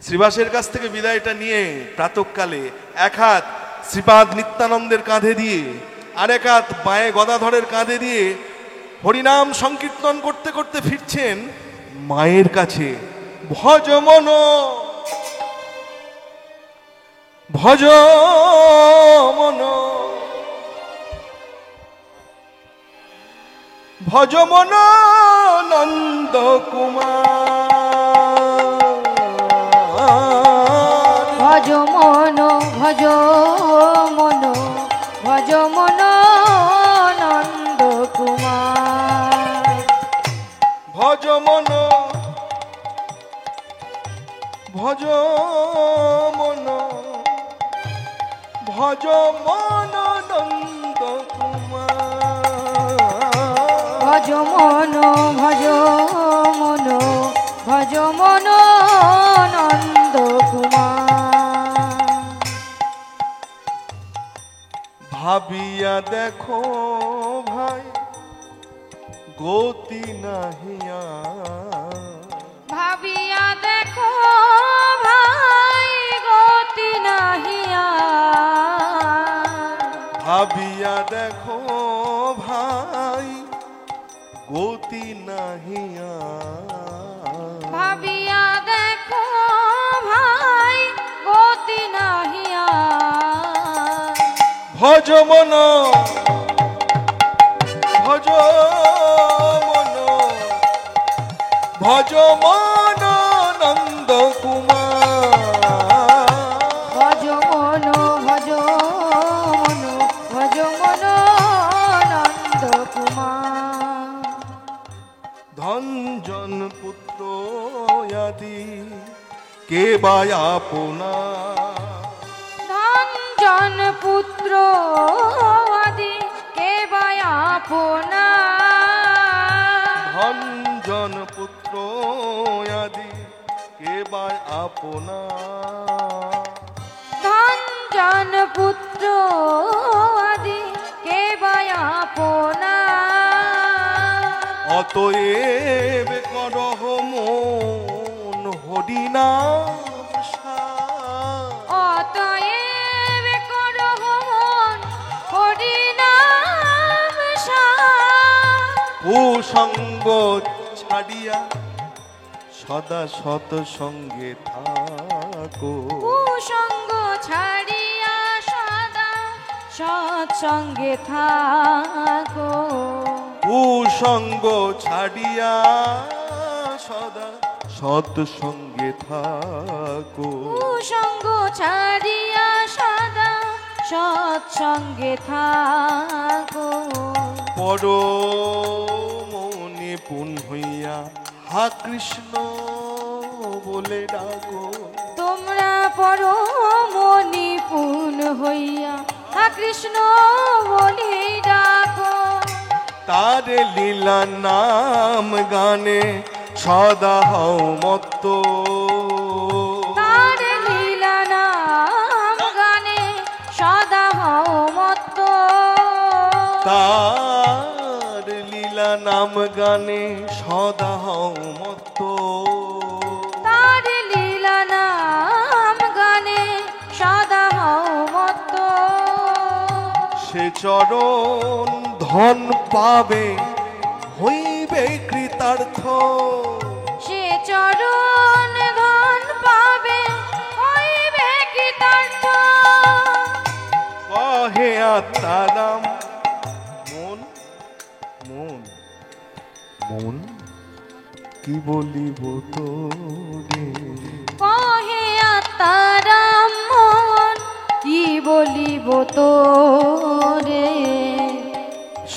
শ্রীবাসের কাছ থেকে বিদায়টা নিয়ে প্রাতঃকালে এক হাত শ্রীপাদ নিত্যানন্দের কাঁধে দিয়ে আরেক হাত বাঁয়ে গদাধরের কাঁধে দিয়ে হরিনাম সংকীর্তন করতে করতে ফিরছেন মায়ের কাছে। ভজ মন ভজ মন ভজ মন নন্দ কুমার। ভজ মন ভজ মন ভজ মন নন্দ কুমার। ভজ মন ভজ মন ভজ মন নন্দ কুমার। ভজ মন ভজ মন ভজ মন নন্দ কুমার। ভাবিয়া দেখো ভাই গতি নাহিয়া। ভাবিয়া দেখো ভাই গতি নাহিয়া। ভাবিয়া দেখো ভাই গতি নাহিয়া। ভাবিয়া দেখো ভাই গতি নাহিয়া। ভজ মন ভজ মন ভজ মন নন্দ কুমার। ভজ মন ভজ মন ভজ মন নন্দ কুমার। ধনজন পুত্র আদি কে বা আপনা। ধনজন পুত্র আদি কে বা আপনা। ধনজন পুত্র আদি কে বা আপনা। ধনজন পুত্র আদি কে বা আপনা। অতএব করহ মন হরিনাম সার। অতএব করহ মন হরিনাম সার। কুসঙ্গ ছাড়িয়া সদা সত সঙ্গে থাকো। কুসঙ্গ ছাড়িয়া সদা সৎসঙ্গে থাকো। কুসঙ্গ ছাড়িয়া সদা সৎ সঙ্গে থাকো। কুসঙ্গ ছাড়িয়া সদা সৎসঙ্গে থাকো। পরমনি পুন হইয়া হা কৃষ্ণ বলে ডাকো। তোমরা পরম নিপুণ হইয়া হা কৃষ্ণ বলে ডাকো। তার লীলা নাম গানে সদা হও মত্ত। তার লীলা নাম গানে সদা হও মত্ত। তার লীলা নাম গানে সদা হও মত্ত। তার লীলা নাম গানে সদা হও মত্ত। সে চরণ ধন পাবে হইবে কৃতার্থ। সে চরণ ধন পাবে হইবে কৃতার্থ। কহে আত্মারাম মন মন মন কি বলিব তোরে। কহে আত্মারাম মন কি বলিব তোরে।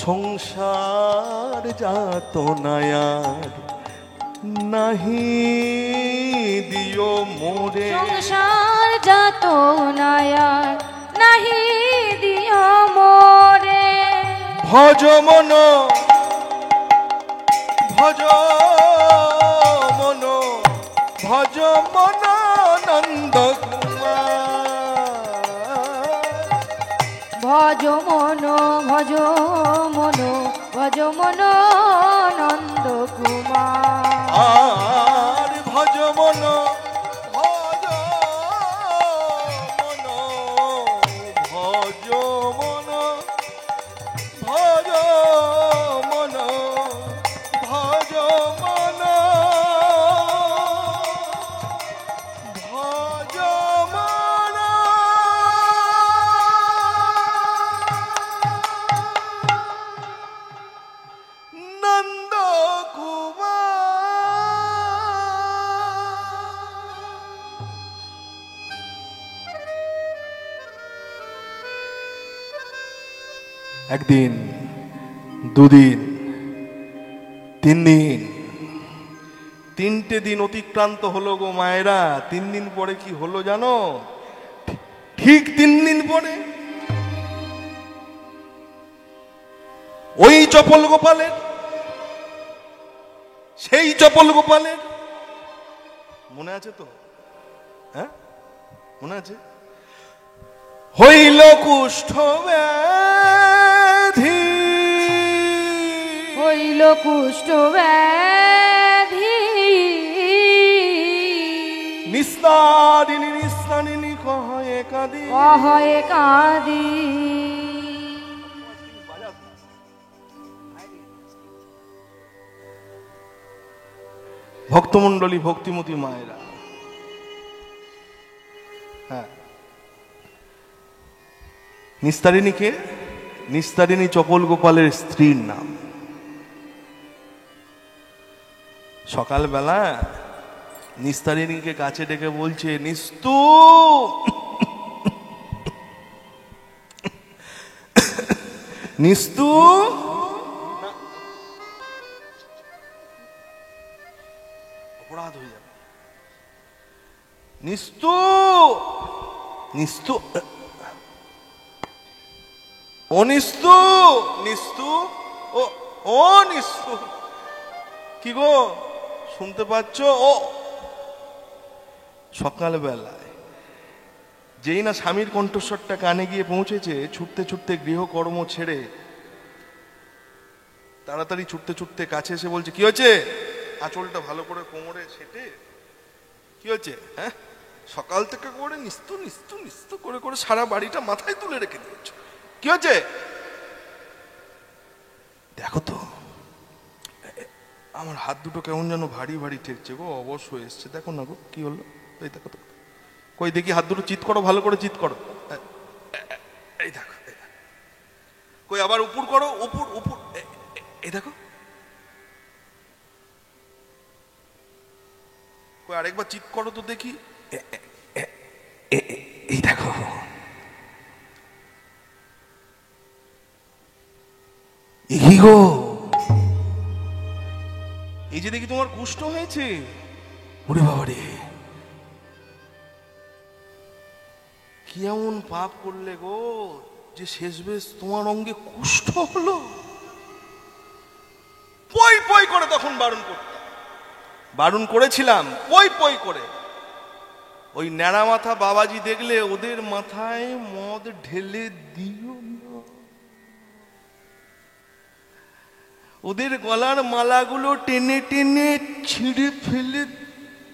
সংসার যাতনায়ার নাহি দিও মোরে। সংসার যাতনায়ার নাহি দিও মোরে। ভজ মন ভজ মন ভজ মন নন্দ কুমার। ভজ মন ভজ মন ভজ মন নন্দ কুমার। আর ভজ মন ভজ একদিন, দুদিন, 3 দিন, 3টে দিন অতিক্রান্ত হলো গো মায়েরা। 3 দিন পরে কি হলো জানো? ঠিক 3 দিন পরে ওই চপল গোপালের, সেই চপল গোপালের, মনে আছে তো? হ্যাঁ, মনে আছে? হইল কুষ্ঠ ব্যাধি, হইল কুষ্ঠ ব্যাধি, নিস্তারিণী নিস্তারিণী কহে কাঁদি, কহে কাঁদি। ভক্তমণ্ডলী, ভক্তিমতী মায়েরা, হ্যাঁ, নিস্তারিণী কে? নিস্তারিণী চপল গোপালের স্ত্রীর নাম। সকালবেলা নিস্তারিণীকে কাছে ডেকে বলছে, নিস্তু, নিস্তু, অপরাধ হয়ে যাবে। নিস্তু, নিস্তু, ও নিস্তু, নিস্তু, ও ও নিস্তু, কি গো শুনতে পাচ্ছ? ও সকালবেলায় যেই না স্বামীর কণ্ঠস্বরটা কানে গিয়ে পৌঁছেছে, ছুটতে ছুটতে গৃহকর্ম ছেড়ে তাড়াতাড়ি ছুটতে ছুটতে কাছে এসে বলছে, কি হয়েছে? আঁচলটা ভালো করে কোমরে সেটে, কি হয়েছে? হ্যাঁ, সকাল থেকে করে নিস্তু নিস্তু নিস্তু করে করে সারা বাড়িটা মাথায় তুলে রেখে দিয়েছ, কি হয়েছে? দেখো তো, আমার হাত দুটো কেমন যেন ভারী ভারী ঠেকছে গো, অবশ হয়ে এসছে। দেখো না গো, কি হলো? এই দেখো তো, কই দেখি হাত দুটো চিৎ করো, ভালো করে চিৎ করো। এই দেখো, কই আবার উপর করো, উপর উপর, এই দেখো, কই আরেকবার চিৎ করো তো দেখি। এই দেখো, এই গো, এই যে দেখি তোমার কুষ্ঠ হয়েছে। ওরে বাবা রে, কি এমন পাপ করলে গো যে শেষ বেশ তোমার অঙ্গে কুষ্ঠ হলো? পই পই করে তখন বারণ করতাম, বারণ করেছিলাম পই পই করে। ওই ন্যাড়া মাথা বাবাজি দেখলে ওদের মাথায় মদ ঢেলে দিও না, ওদের গলার মালাগুলো টেনে টেনে ছিঁড়ে ফেলে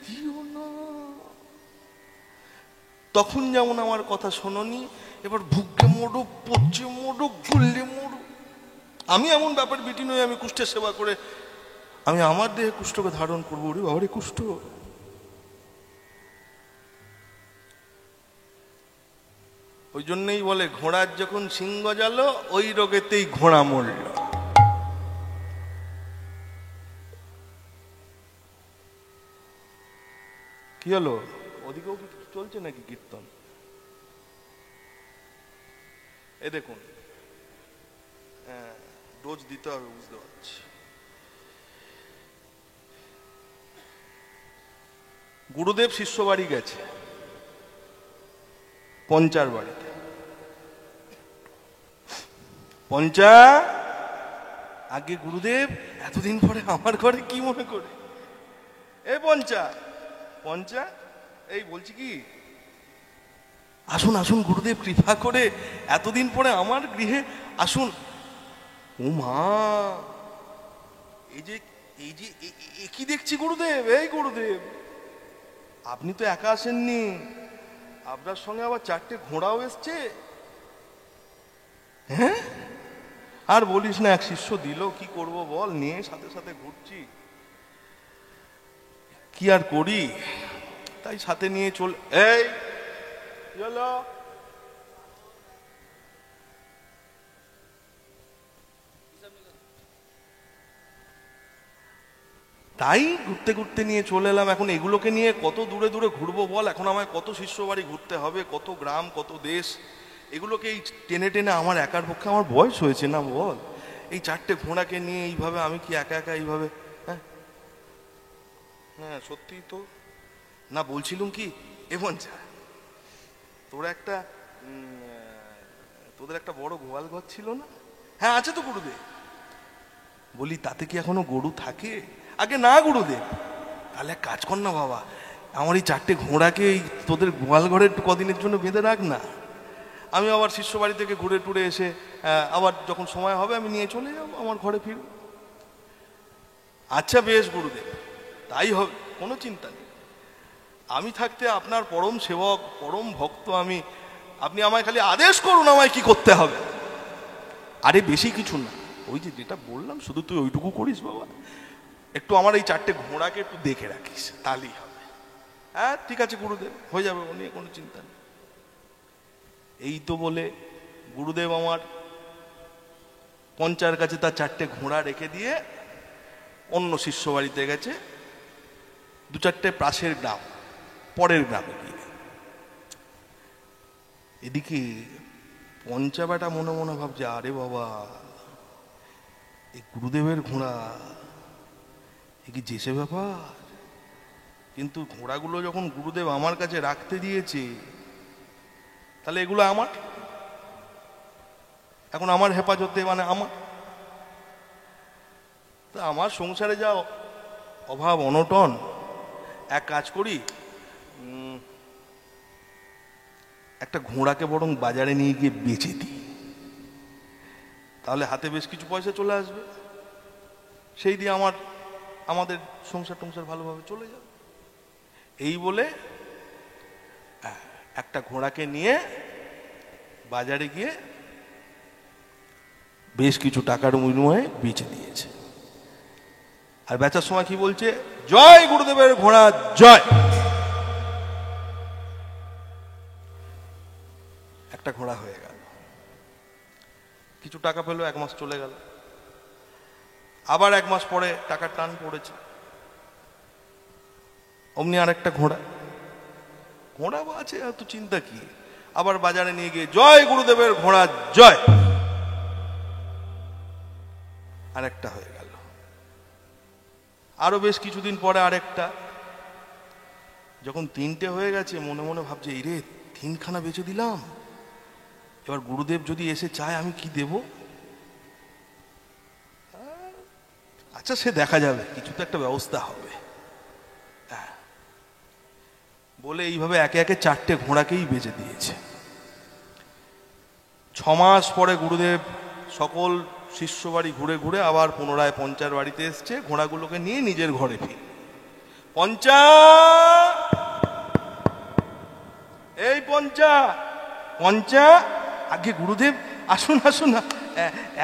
দিও না। তখন যেমন আমার কথা শোনোনি, এবার ভুগকে মোড়ো, পচে মোড়ো, গুললে মোড়ো। আমি এমন ব্যাপার বিটি নই, আমি কুষ্ঠের সেবা করে আমি আমার দেহে কুষ্ঠকে ধারণ করবো। ওরে বাবারে কুষ্ঠ! ওই জন্যই বলে, ঘোড়ার যখন সিং গজালো ওই রোগেতেই ঘোড়া মরল। কি হলো? ওদিকেও কি চলছে নাকি কীর্তন? এ দেখুন, ডোজ দিতে হবে, বুঝতে পারছি। গুরুদেব শিষ্য বাড়ি গেছে, পঞ্চার বাড়িতে। পঞ্চা, আগে গুরুদেব এতদিন পরে আমার ঘরে কি মনে করে? এ পঞ্চা, পঞ্চা, এই বলছি কি, আসুন আসুন গুরুদেব, কৃপা করে এতদিন পরে আমার গৃহে আসুন। ও মা, এই যে এই যে কি দেখছি গুরুদেব? এই গুরুদেব, আপনি তো একা আসেননি, আপনার সঙ্গে আবার 4টে ঘোড়াও এসছে। হ্যাঁ, আর বলিস না, এক শিষ্য দিল, কি করব বল, নিয়ে সাথে সাথে ঘুরছি, কি আর করি, তাই সাথে নিয়ে চল। এই চলো, তাই ঘুরতে ঘুরতে নিয়ে চলে এলাম। এখন এগুলোকে নিয়ে কত দূরে দূরে ঘুরবো বল? এখন আমায় কত শিষ্য বাড়ি ঘুরতে হবে, কত গ্রাম, কত দেশ, এগুলোকে এই টেনে টেনে আমার একার পক্ষে, আমার বয়স হয়েছে না বল, এই 4টে ঘোড়াকে নিয়ে এইভাবে আমি কি একা একা এইভাবে? হ্যাঁ হ্যাঁ সত্যিই তো। না বলছিলুম কি, এমন তোরা একটা তোদের একটা বড় গোয়াল ঘর ছিল না? হ্যাঁ আছে তো গুরুদেব। বলি তাতে কি এখনো গরু থাকে? আগে না গুরুদেব। তাহলে এক কাজ কর না বাবা, আমার এই 4টে ঘোড়াকে এই তোদের গোয়াল ঘরে একটু কদিনের জন্য বেঁধে রাখ না, আমি আবার শিষ্য বাড়ি থেকে ঘুরে টুরে এসে আবার যখন সময় হবে আমি নিয়ে চলে যাবো, আমার ঘরে ফিরব। আচ্ছা বেশ গুরুদেব, তাই হবে, কোনো চিন্তা নেই। আমি থাকতে আপনার পরম সেবক পরম ভক্ত আমি, আপনি আমায় খালি আদেশ করুন আমায় কি করতে হবে। আরে বেশি কিছু না, ওই যে যেটা বললাম শুধু তুই ওইটুকু করিস বাবা, একটু আমার এই 4টে ঘোড়াকে একটু দেখে রাখিস, তাহলেই হবে। হ্যাঁ ঠিক আছে গুরুদেব, হয়ে যাবে, ও নিয়ে কোনো চিন্তা নেই। এই তো বলে গুরুদেব আমার পঞ্চার কাছে তার 4টে ঘোড়া রেখে দিয়ে অন্য শিষ্য বাড়িতে গেছে, 2-4টে পাশের গ্রাম, পরের গ্রামে গিয়ে। এদিকে পঞ্চা বেটা মনে মনে ভাবছে, আরে বাবা এই গুরুদেবের ঘোড়া, এ কি যেসে ব্যাপার। কিন্তু ঘোড়াগুলো যখন গুরুদেব আমার কাছে রাখতে দিয়েছে, তাহলে এগুলো আমার, এখন আমার হেফাজতে, মানে আমার। তা আমার সংসারে যা অভাব অনটন, এক কাজ করি, একটা ঘোড়াকে বরং বাজারে নিয়ে গিয়ে বেচে দিই, তাহলে হাতে বেশ কিছু পয়সা চলে আসবে, সেই দিয়ে আমাদের সংসার টংসার ভালোভাবে চলে যাবে। এই বলে একটা ঘোড়াকে নিয়ে বাজারে গিয়ে বেশ কিছু টাকার বিনিময়ে বেচে দিয়েছে। আর বেচার সময় কি বলছে, জয় গুরুদেবের ঘোড়া জয়। একটা ঘোড়া হয়ে গেল, কিছু টাকা পেলো, 1 মাস চলে গেল, আবার 1 মাস পরে টাকার টান পড়েছে, অমনি আর একটা ঘোড়া আছে, এত চিন্তা কি, আবার বাজারে নিয়ে গিয়ে জয় গুরুদেবের ঘোড়া জয়, আরেকটা হয়ে গেল। আরো বেশ কিছুদিন পরে আরেকটা, যখন 3টে হয়ে গেছে মনে মনে ভাবছে, এই রে 3খানা বেচে দিলাম, এবার গুরুদেব যদি এসে চায় আমি কি দেব? আচ্ছা সে দেখা যাবে, কিছু তো একটা ব্যবস্থা হবে। বলে এইভাবে একে একে 4টে ঘোড়াকেই বেচে দিয়েছে। 6 মাস পরে গুরুদেব সকল শিষ্য বাড়ি ঘুরে ঘুরে আবার পুনরায় পঞ্চার বাড়িতে এসছে, ঘোড়াগুলোকে নিয়ে নিজের ঘরে ফিরে। পঞ্চা, এই পঞ্চা, পঞ্চা, আগে গুরুদেব আসুন আসুন,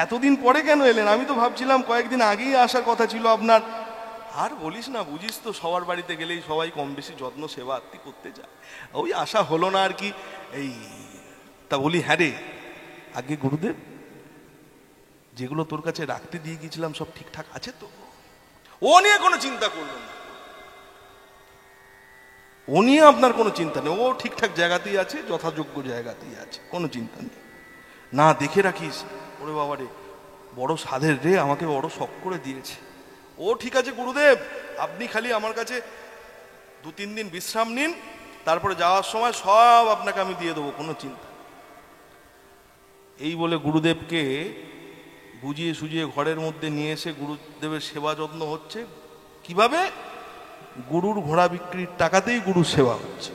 এতদিন পরে কেন এলেন? আমি তো ভাবছিলাম কয়েকদিন আগেই আসার কথা ছিল আপনার। আর বলিস না, বুঝিস তো সবার বাড়িতে গেলেই সবাই কম বেশি যত্ন সেবা আত্মি করতে যায়, ওই আশা হলো না আর কি। এই তা বলি, হ্যাঁ রে আগে গুরুদেব, যেগুলো তোর কাছে রাখতে দিয়ে গিয়েছিলাম সব ঠিকঠাক আছে তো? ও নিয়ে কোনো চিন্তা করবেন না, ও নিয়ে আপনার কোনো চিন্তা নেই, ও ঠিকঠাক জায়গাতেই আছে, যথাযোগ্য জায়গাতেই আছে, কোনো চিন্তা নেই। না দেখে রাখিস, ওরে বাবা রে, বড় সাধের রে, আমাকে বড় শখ করে দিয়েছে। ও ঠিক আছে গুরুদেব, আপনি খালি আমার কাছে 2-3 দিন বিশ্রাম নিন, তারপরে যাওয়ার সময় সব আপনাকে আমি দিয়ে দেবো, কোনো চিন্তা। এই বলে গুরুদেবকে বুঝিয়ে সুজিয়ে ঘরের মধ্যে নিয়ে এসে গুরুদেবের সেবা যত্ন হচ্ছে। কিভাবে? গুরুর ঘোড়া বিক্রির টাকাতেই গুরুর সেবা হচ্ছে,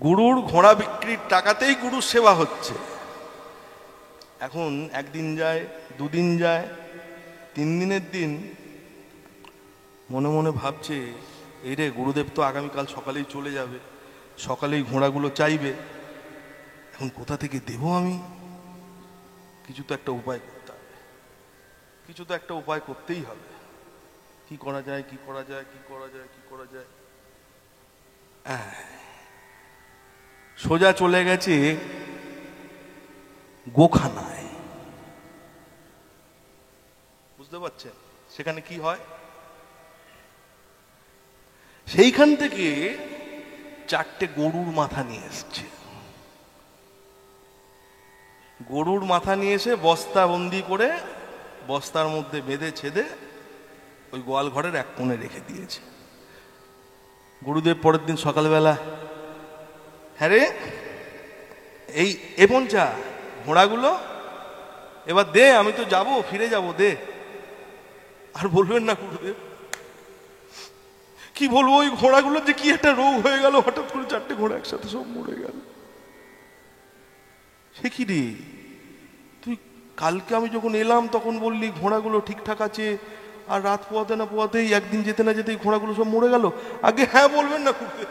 গুরুর ঘোড়া বিক্রির টাকাতেই গুরুর সেবা হচ্ছে। এখন 1 দিন যায়, 2 দিন যায়, 3 দিনের দিন মনে মনে ভাবছে, এই রে গুরুদেব তো আগামীকাল সকালেই চলে যাবে, সকালেই ঘোড়াগুলো চাইবে, এখন কোথা থেকে দেব আমি? কিছু তো একটা উপায় করতে হবে, কিছু তো একটা উপায় করতেই হবে। কি করা যায়, কি করা যায়, কি করা যায়, কি করা যায়? সোজা চলে গেছে গোখানায়। বুঝতে পারছেন সেখানে কি হয়? সেইখান থেকে 4টে গরুর মাথা নিয়ে এসছে। গরুর মাথা নিয়ে এসে বস্তা বন্দি করে বস্তার মধ্যে বেঁধে ছেদে ওই গোয়াল ঘরের এক কোণে রেখে দিয়েছে। গুরুদেব পরের দিন সকালবেলা, হ্যাঁ রে এই পঞ্চা ঘোড়াগুলো এবার দে, আমি তো যাব, ফিরে যাব, দে। আর বলবেন না গুরুদেব, কি বলবো, ওই ঘোড়াগুলোর যে কি একটা রোগ হয়ে গেল, হঠাৎ করে 4টে ঘোড়া একসাথে সব মরে গেল। সে কি রে, তুই কালকে আমি যখন এলাম তখন বললি ঘোড়াগুলো ঠিকঠাক আছে, আর রাত পোয়াতে না পোয়াতেই একদিন যেতে না যেতেই ঘোড়াগুলো সব মরে গেল। আগে হ্যাঁ বলবেন না গুরুদেব,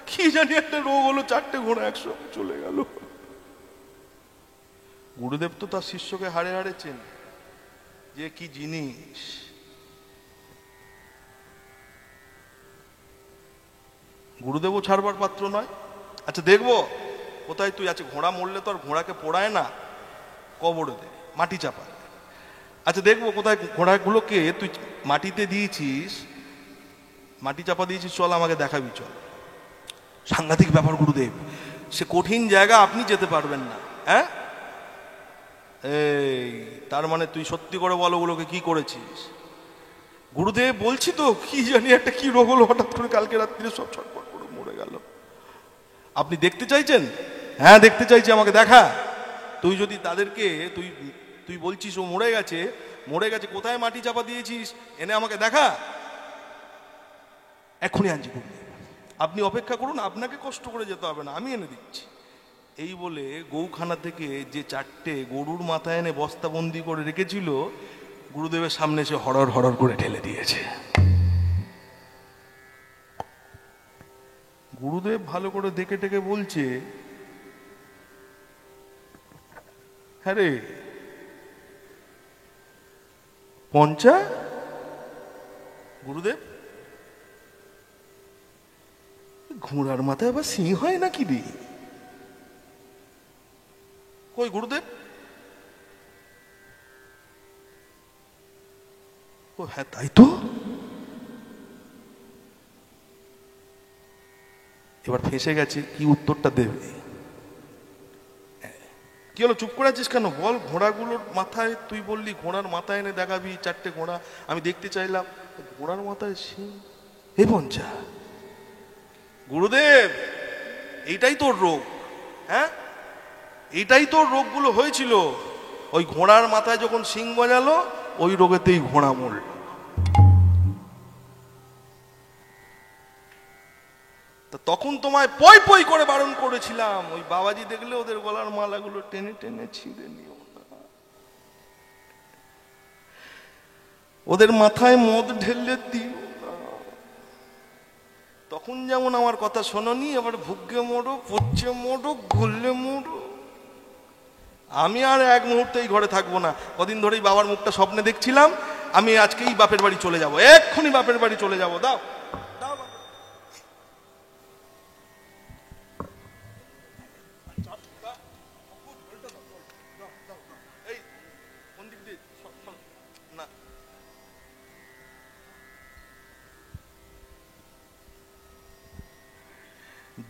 কি জানি একটা রোগ হলো, 4টে ঘোড়া একসঙ্গে চলে গেল। গুরুদেব তো তার শিষ্যকে হাড়ে হাড়েছেন যে কি জিনিস। গুরুদেবও ছাড়বার পাত্র নয়। আচ্ছা দেখবো কোথায় তুই আছে, ঘোড়া মরলে তো আর ঘোড়াকে পোড়ায় না, কবরে দে, মাটি চাপা। আচ্ছা দেখবো কোথায় ঘোড়াগুলোকে তুই মাটিতে দিয়েছিস, মাটি চাপা দিয়েছিস, চল আমাকে দেখাবি, চল। সাংঘাতিক ব্যাপার গুরুদেব, সে কঠিন জায়গা, আপনি যেতে পারবেন না। হ্যাঁ, এই তার মানে তুই সত্যি করে বলো ওগুলোকে কি করেছিস? গুরুদেব বলছি তো, কি জানি একটা কি রোগ হলো, হঠাৎ করে কালকে রাত্রিরে সব ছটফট করে মরে গেল। আপনি দেখতে চাইছেন? হ্যাঁ দেখতে চাইছি, আমাকে দেখা। তুই যদি তাদেরকে তুই তুই বলছিস ও মরে গেছে, মরে গেছে, কোথায় মাটি চাপা দিয়েছিস এনে আমাকে দেখা, এখনই আনছি। গুরুদেব আপনি অপেক্ষা করুন, আপনাকে কষ্ট করে যেতে হবে না, আমি এনে দিচ্ছি। এই বলে গৌখানা থেকে যে 4টে গরুর মাথা এনে বস্তাবন্দি করে রেখেছিল, গুরুদেবের সামনে সে হরর হরর করে ঢেলে দিয়েছে। গুরুদেব ভালো করে দেখে টেকে বলছে, হ্যাঁ রে পঞ্চা, গুরুদেব ঘোড়ার মাথায় আবার সিং হয় নাকি রে? কই গুরুদেব? ও হ্যাঁ তাই তো। এবার ফেঁসে গেছে, কি উত্তরটা দেবে? কি হলো, চুপ করে আছিস কেন? বল, ঘোড়াগুলোর মাথায় তুই বললি ঘোড়ার মাথায় এনে দেখাবি 4টে ঘোড়া, আমি দেখতে চাইলাম, ঘোড়ার মাথায় সিং। হে পঞ্চা, গুরুদেব এইটাই তোর রোগ। হ্যাঁ এইটাই তোর রোগগুলো হয়েছিল, ওই ঘোড়ার মাথায় যখন সিং বাজালো ওই রোগেতেই ঘোড়া মরল। তখন তোমায় পই পই করে বারণ করেছিলাম, ওই বাবাজি দেখলে ওদের গলার মালাগুলো টেনে টেনে ছিঁড়ে নিও না, ওদের মাথায় মদ ঢেলে দিও না। তখন যেমন আমার কথা শোনোনি, এবার ভুগ্গে মোড়ো, পচ্ছে মোড়ো, ঘুরলে মোড়ো। আমি আর এক মুহূর্তেই ঘরে থাকবো না, কদিন ধরেই বাবার মুখটা স্বপ্নে দেখছিলাম, আমি আজকেই বাপের বাড়ি চলে যাব, এক্ষুনি বাপের বাড়ি চলে যাব। দাও দাও।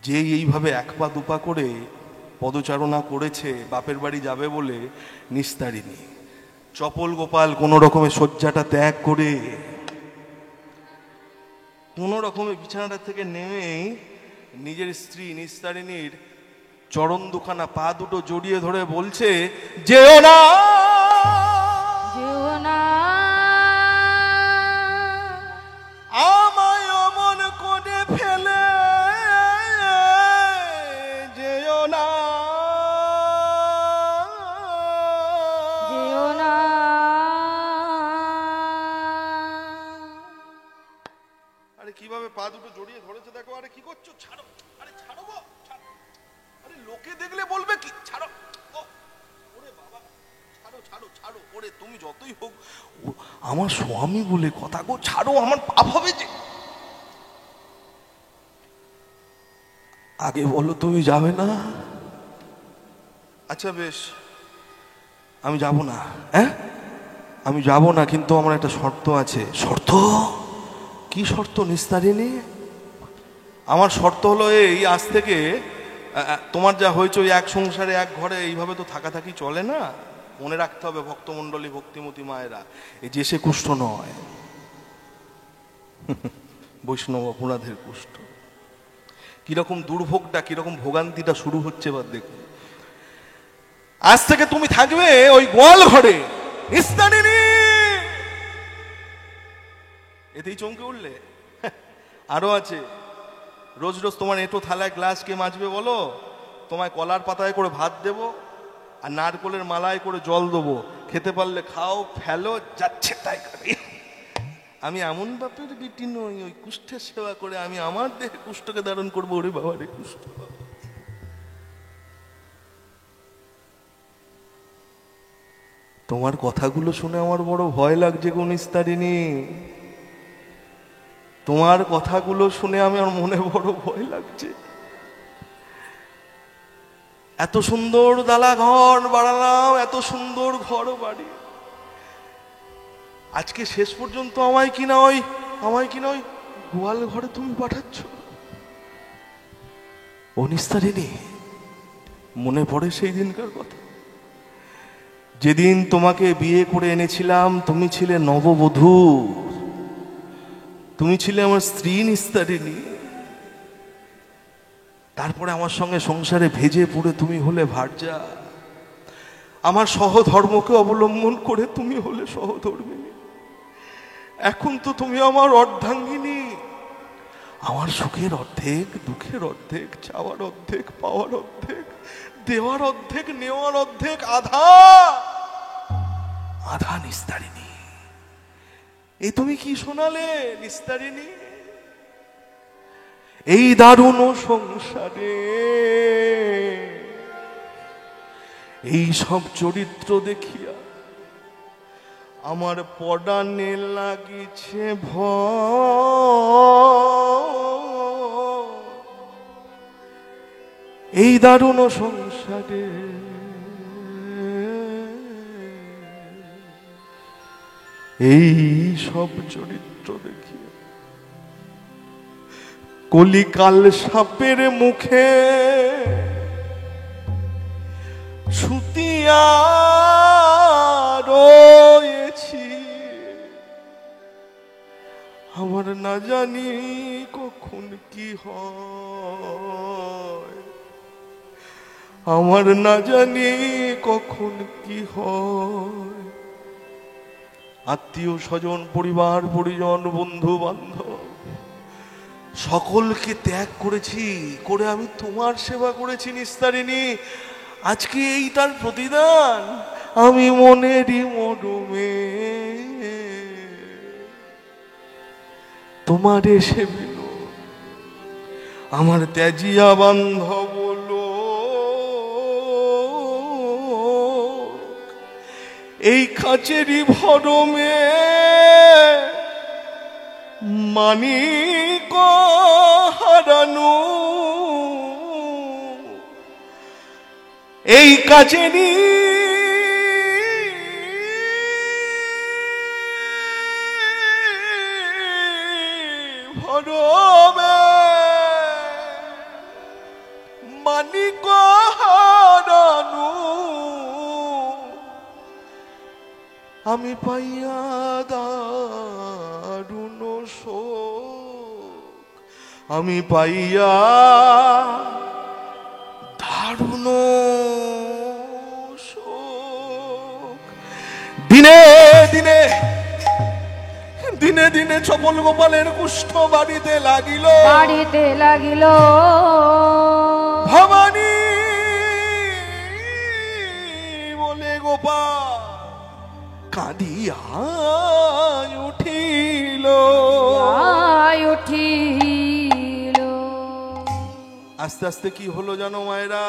যে এইভাবে এক পা দুপা করে পদচারণা করেছে বাপের বাড়ি যাবে বলে, নিস্তারিণী চপল গোপাল কোনো রকমে শয্যাটা ত্যাগ করে কোনো রকমে বিছানাটা থেকে নেমেই নিজের স্ত্রী নিস্তারিণীর চরণ দুখানা পা দুটো জড়িয়ে ধরে বলছে, যেও না, যেও না, আমায় অমন করে ফেলে যেও না, যেও না। আরে কিভাবে পা দুটো জড়িয়ে ধরেছে দেখো। আরে কি করছো, ছাড়ো, আরে ছাড়ো গো, ছাড়ো। আরে লোকে দেখলে বলবে কি, ছাড়ো। ওরে বাবা, ছাড়ো ছাড়ো ছাড়ো। ওরে তুমি যতই হোক আমার স্বামী বলে কথা গো, ছাড়ো, আমার পাপ হবে যে। আগে বলো তুমি যাবে না। আচ্ছা বেশ, আমি যাব না। হ্যাঁ আমি যাব না, কিন্তু আমার একটা শর্ত আছে। শর্ত? কি শর্ত নিস্তারিণী? আমার শর্ত হলো এই, আজ থেকে তোমার যা হয়েছে ওই এক সংসারে এক ঘরে এইভাবে তো থাকাথাকি চলে না। মনে রাখতে হবে ভক্তমণ্ডলী ভক্তিমতী মায়েরা, এই যে সে কুষ্ঠ নয়, বৈষ্ণব অপরাধের কুষ্ঠ। কিরকম দুর্ভোগটা, কিরকম ভোগান্তিটা শুরু হচ্ছে এবার দেখুন। আজ থেকে তুমি থাকবে ওই গোয়াল ঘরে, স্নানিনী। এতেই চমকে উঠলে? আরো আছে, রোজ রোজ তোমার এঁটো থালায় গ্লাস কে মাজবে বলো? তোমায় কলার পাতায় করে ভাত দেব, আর নারকলের মালায় করে জল দেবো, খেতে পারলে খাও, ফেলো, যাচ্ছে তাই করে। আমি এমন বাপের বিটি নই, ওই কুষ্ঠের সেবা করে আমি আমার দেহে কুষ্ঠকে ধারণ করবো। ওরে বাবা রে কুষ্ঠ! তোমার কথাগুলো শুনে আমার বড় ভয় লাগছে গো নিস্তারিণী। তোমার কথাগুলো শুনে আমার মনে বড় ভয় লাগছে। এত সুন্দর দালা ঘর বাড়ালাম, এত সুন্দর ঘর বাড়ি, আজকে শেষ পর্যন্ত আমায় কিনা ওই গোয়াল ঘরে তুমি পাঠাচ্ছ। ও নিস্তারিণী, মনে পড়ে সেই দিনকার কথা, যেদিন তোমাকে বিয়ে করে এনেছিলাম। তুমি ছিলে নববধূ, তুমি ছিলে আমার স্ত্রী নিস্তারিণী। তারপরে আমার সঙ্গে সংসারে ভেজে পুড়ে তুমি হলে ভার্যা। আমার সহধর্মকে অবলম্বন করে তুমি হলে সহধর্মিনী। এখন তো তুমি আমার অর্ধাঙ্গিনী। আমার সুখের অর্ধেক, দুঃখের অর্ধেক, চাওয়ার অর্ধেক, পাওয়ার অর্ধেক, দেওয়ার অর্ধেক, নেওয়ার অর্ধেক, আধা আধা নিস্তারিণী। এই তুমি কি শোনালে নিস্তারিণী? এই দারুণ সংসারে এই সব চরিত্র দেখিয়া আমার পড়ানে লাগিছে ভয়। এই দারুণ সংসারে এই সব চরিত্র দেখিয়া কলিকাল সাপের মুখে ছুতিয়া রয়েছি। আমার না জানি কখন কি হয়, আমার না জানি কখন কি হয়। আত্মীয় স্বজন, পরিবার পরিজন, বন্ধু বান্ধব সকলকে ত্যাগ করেছি, করে আমি তোমার সেবা করেছি নিস্তারিণী। আজকে এই তার প্রতিদান। আমি মনেরই মরমে তোমার এসে বিল, আমার ত্যাজিয়া বান্ধব এই খাঁচেরই ভরমে মানিক হারানো। এই কাচেরই ভরমে মানিক হারানো আমি পাইয়া দারুণ শোক, আমি পাইয়া দারুণ শোক। দিনে দিনে দিনে দিনে চপল গোপালের কুষ্ঠ বাড়িতে লাগিল, বাড়িতে লাগিল। ভবানী বলে গোপাল কাঁদিয়া উঠিল, উঠিল। আস্তে আস্তে কি হলো জানো মায়েরা?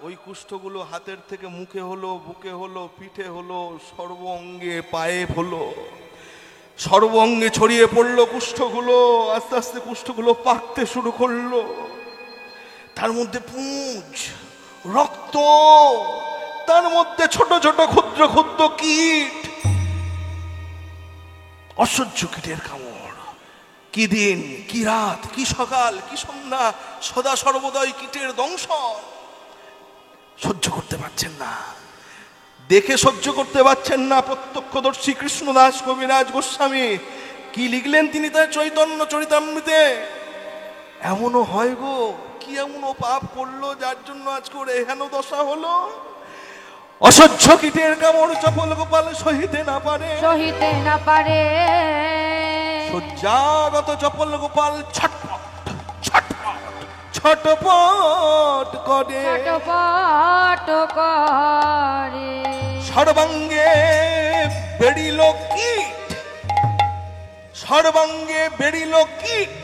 ওই কুষ্ঠগুলো হাতের থেকে মুখে হলো, বুকে হলো, পিঠে হলো, সর্ব অঙ্গে, পায়ে হলো, সর্ব অঙ্গে ছড়িয়ে পড়লো কুষ্ঠগুলো। আস্তে আস্তে কুষ্ঠগুলো পাকতে শুরু করলো, তার মধ্যে পুঁজ, রক্ত, তার মধ্যে ছোট ছোট ক্ষুদ্র ক্ষুদ্র কীট, অসহ্য কীটের কামড়। কি দিন, কি রাত, কি সকাল, কি সন্ধ্যা, সদা সর্বদাই কীটের দংশন। সহ্য করতে পারছেন না, দেখে সহ্য করতে পারছেন না। প্রত্যক্ষদর্শী কৃষ্ণদাস কবিরাজ গোস্বামী কি লিখলেন তিনি তার চৈতন্য চরিতামৃতে। এমনও হয় গো, কি এমনও পাপ করলো যার জন্য আজকে ওর এহেন দশা হলো। অসহ্য কীটের কামড় চপল গোপাল সহিতে না পারে, সহিতে না পারে। শয্যাগত চপল গোপাল ছটপট ছটপট ছটপট করে, ছটপট করে। সর্বাঙ্গে বেড়িল কীট, সর্বাঙ্গে বেড়িল কীট,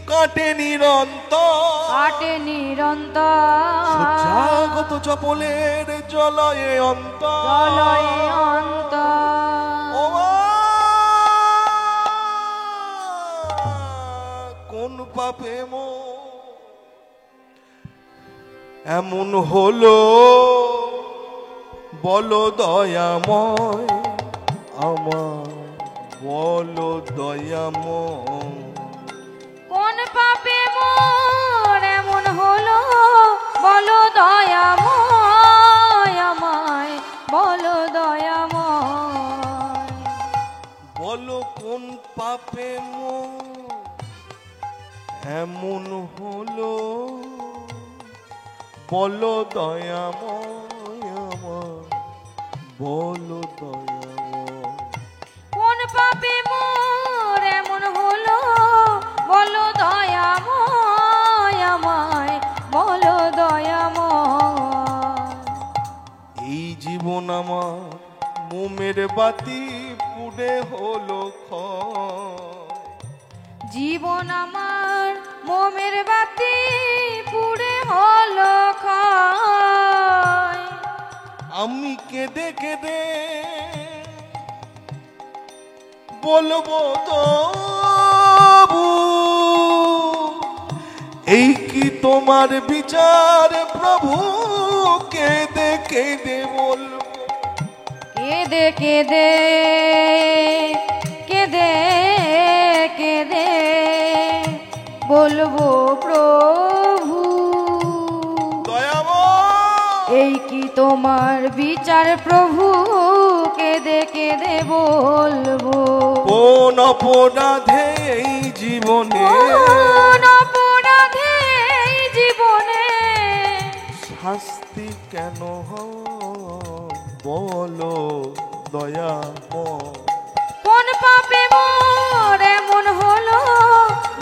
কাটে নিরন্তর, কাটে নিরন্তর। শয্যাগত চপলের জলয়ে অন্তর, জলয়ে অন্তর। ও মা, কোন পাপে এমন হলো বলো দয়াময় আমার, বলো দয়াময়। কোন পাপে মোর এমন হলো বলো দয়াময় আমায়, বলো দয়াময়। বলো কোন পাপে এমন হলো বলো দয়াময় আমার, বলো দয়াময়। কোন পাপে মোর এমন হলো বলো দয়াময় আমায়, বলো দয়াময়। এই জীবন আমার মোমের বাতি পুড়ে হলো ক্ষয়, জীবন আমার মোমের বাতি পুড়ে হলো ক্ষয়। আমি কেঁদে কেঁদে বলবো তবু, এই কি তোমার বিচার প্রভু, কেঁদে কেঁদে বলবো। কেঁদে কেঁদে কেঁদে কেঁদে বলবো প্রভু, দয়াময় এই কি তোমার বিচার প্রভু, কেঁদে কেঁদে বলবো। কোন অপরাধে এই জীবনে, কোন অপরাধে এই জীবনে শাস্তি কেন বলো দয়াময়। কোন পাপে মোর এমন হলো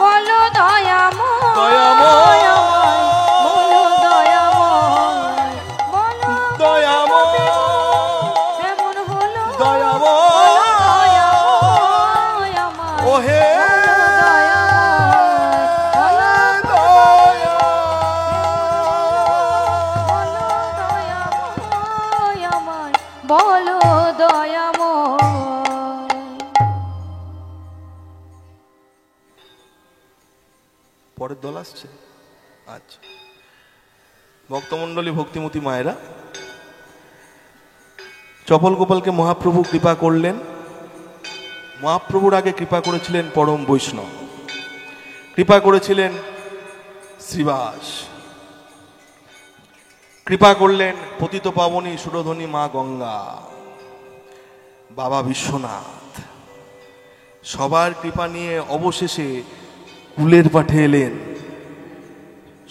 বলো দয়াময়, দয়াময় বলো দয়াময়, বলো দয়াময় এমন হলো দয়াময় দয়াময় আমায়, ওহে বলো দয়াময় আমায়, বলো দয়াময়। পরের দল আসছে। আচ্ছা, ভক্তমণ্ডলী ভক্তিমতী মায়েরা, চপল গোপালকে মহাপ্রভু কৃপা করলেন। মহাপ্রভুর আগে কৃপা করেছিলেন পরম বৈষ্ণব, কৃপা করেছিলেন শ্রীবাস, কৃপা করলেন পতিত পাবনী সুরধনী মা গঙ্গা, বাবা বিশ্বনাথ। সবার কৃপা নিয়ে অবশেষে কুলের পাঠে এলেন।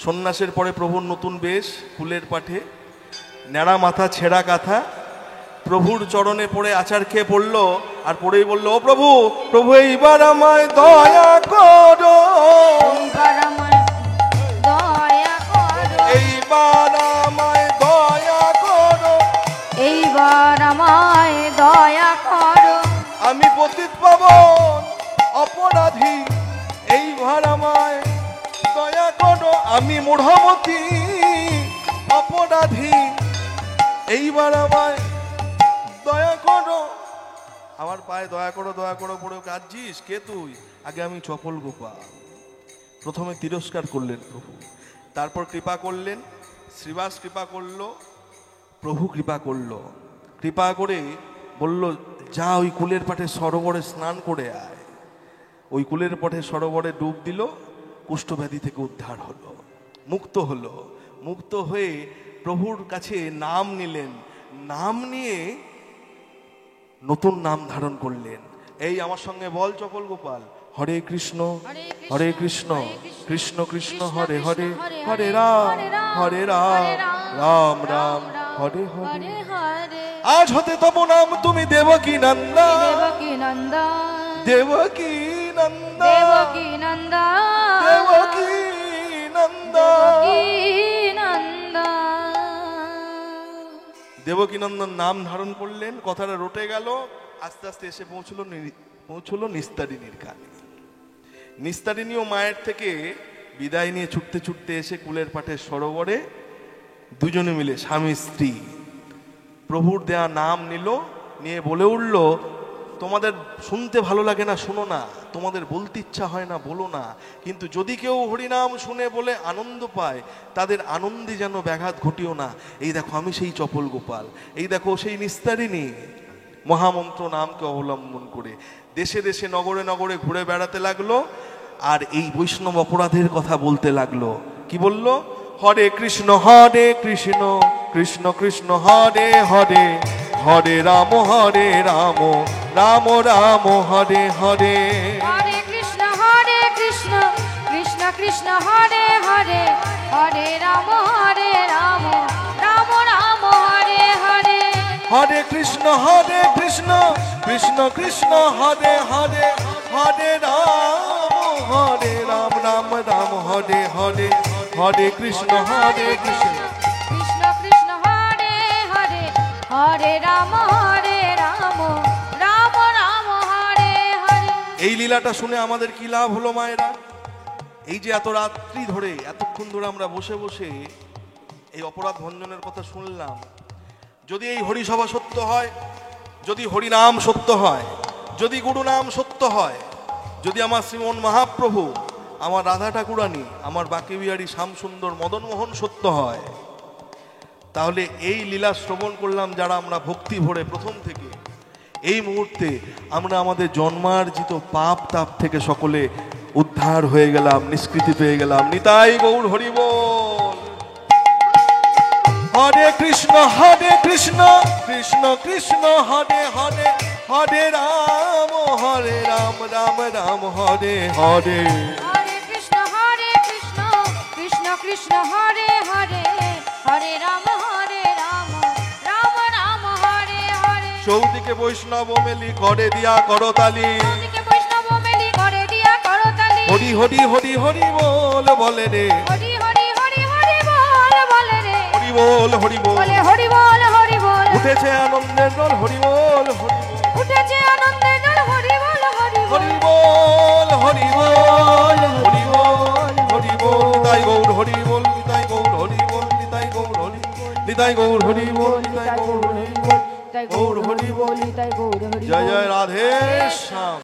সন্ন্যাসের পরে প্রভুর নতুন বেশ, কুলের পাঠে, ন্যাড়া মাথা ছেঁড়া কাঁথা, প্রভুর চরণে পড়ে আচার খেয়ে পড়ল। আর পড়েই বলল, ও প্রভু, প্রভু এইবার আমায় দয়া করো, এইবার আমায় দয়া করো, এইবার আমায় দয়া করো, এইবার আমায় দয়া করো। আমি পতিত পাবন অপরাধী, এইবার আমায় দয়া করো, আমি মূঢ়মতি অপরাধী, এইবার আমায় দয়া করো। আমার পায়ে দয়া করো দয়া করো পড়ে কাঁদছিস, কে তুই? আগে আমি চপল গোপাল। প্রথমে তিরস্কার করলেন প্রভু, তারপর কৃপা করলেন। শ্রীবাস কৃপা করলো, প্রভু কৃপা করলো। কৃপা করে বলল, যা ওই কুলের পাটে সরোবরে স্নান করে আয়। ওই কুলের পথে সরোবরে ডুব দিল, কুষ্ঠব্যাধি থেকে উদ্ধার হলো, মুক্ত হলো। মুক্ত হয়ে প্রভুর কাছে নাম নিলেন, নাম নিয়ে নতুন নাম ধারণ করলেন। এই আমার সঙ্গে বল চপল গোপাল, হরে কৃষ্ণ হরে কৃষ্ণ কৃষ্ণ কৃষ্ণ হরে হরে, হরে রাম হরে রাম রাম রাম হরে হরে। আজ হতে তব নাম তুমি দেবকী নন্দা, দেবকী নন্দা, দেবকী নন্দা, দেবকী নন্দা, দেবকী নন্দা। দেবকী নন্দা। দেবকীনন্দন নাম ধারণ করলেন, কথাটা রটে গেল, আস্তে আস্তে এসে পৌঁছলো নিস্তারিণীর কানে। নিস্তারিণীও মায়ের থেকে বিদায় নিয়ে ছুটতে ছুটতে এসে কুলের পাটের সরোবরে দুজনে মিলে স্বামী স্ত্রী প্রভুর দেয়া নাম নিল, নিয়ে বলে উঠল, তোমাদের শুনতে ভালো লাগে না শোনো না, তোমাদের বলতে ইচ্ছা হয় না বলো না, কিন্তু যদি কেউ হরিনাম শুনে বলে আনন্দ পায়, তাদের আনন্দে যেন ব্যাঘাত ঘটিও না। এই দেখো আমি সেই চপল গোপাল, এই দেখো সেই নিস্তারিণী। মহামন্ত্র নামকে অবলম্বন করে দেশে দেশে নগরে নগরে ঘুরে বেড়াতে লাগলো, আর এই বৈষ্ণব অপরাধের কথা বলতে লাগলো। কি বলল? হরে কৃষ্ণ কৃষ্ণ কৃষ্ণ হরে হরে, হরে রাম রাম রাম হরে হরে। হরে কৃষ্ণ কৃষ্ণ কৃষ্ণ হরে হরে, হরে রাম রাম রাম হরে হরে। হরে কৃষ্ণ কৃষ্ণ কৃষ্ণ হরে হরে, হরে রাম রাম রাম হরে হরে। হরে কৃষ্ণ কৃষ্ণ কৃষ্ণ কৃষ্ণ হরে হরে, হরে রাম রাম রাম হরে হরে। এই লীলাটা শুনে আমাদের কি লাভ হলো মায়েরা? এই যে এত রাত্রি ধরে এতক্ষণ ধরে আমরা বসে বসে এই অপরাধ ভঞ্জনের কথা শুনলাম, যদি এই হরিসভা সত্য হয়, যদি হরিনাম সত্য হয়, যদি গুরুনাম সত্য হয়, যদি আমার শ্রীমন মহাপ্রভু, আমার রাধা ঠাকুরানী, আমার বাঁকে বিহারী শ্যামসুন্দর মদনমোহন সত্য হয়, তাহলে এই লীলা শ্রবণ করলাম যারা আমরা ভক্তি ভরে প্রথম থেকে, এই মুহূর্তে আমরা আমাদের জন্মার্জিত পাপ তাপ থেকে সকলে উদ্ধার হয়ে গেলাম, নিষ্কৃতি পেয়ে গেলাম। নিতাই গৌর হরি বল। হরে কৃষ্ণ কৃষ্ণ কৃষ্ণ হরে হরে, হরে রাম রাম রাম হরে হরে। হরে কৃষ্ণ কৃষ্ণ কৃষ্ণ হরে হরে, হরে রাম রাম রাম হরে হরে। চৌদিকে বৈষ্ণব মেলি করে দিয়া করতালি, চৌদিকে বৈষ্ণব মেলি করে দিয়া করতালি। হরি হরি হরি হরি বল বলে রে, হরি হরি হরি হরি বল বলে রে, হরি বল হরি বল। বলে হরি বল হরি বল। উঠেছে আনন্দের দল, হরি বল হরি বল। উঠেছে আনন্দের জল, হরি বল হরি বল। হরি বল হরি বল হরি বল হরি বল। নিতাই গৌর হরি বল, নিতাই গৌর হরি বল, নিতাই গৌর হরি বল, নিতাই গৌর হরি বল, নিতাই গৌর হরি বল, গৌর হরি বল। তাই গৌর হরি জয় জয় রাধে শ্যাম।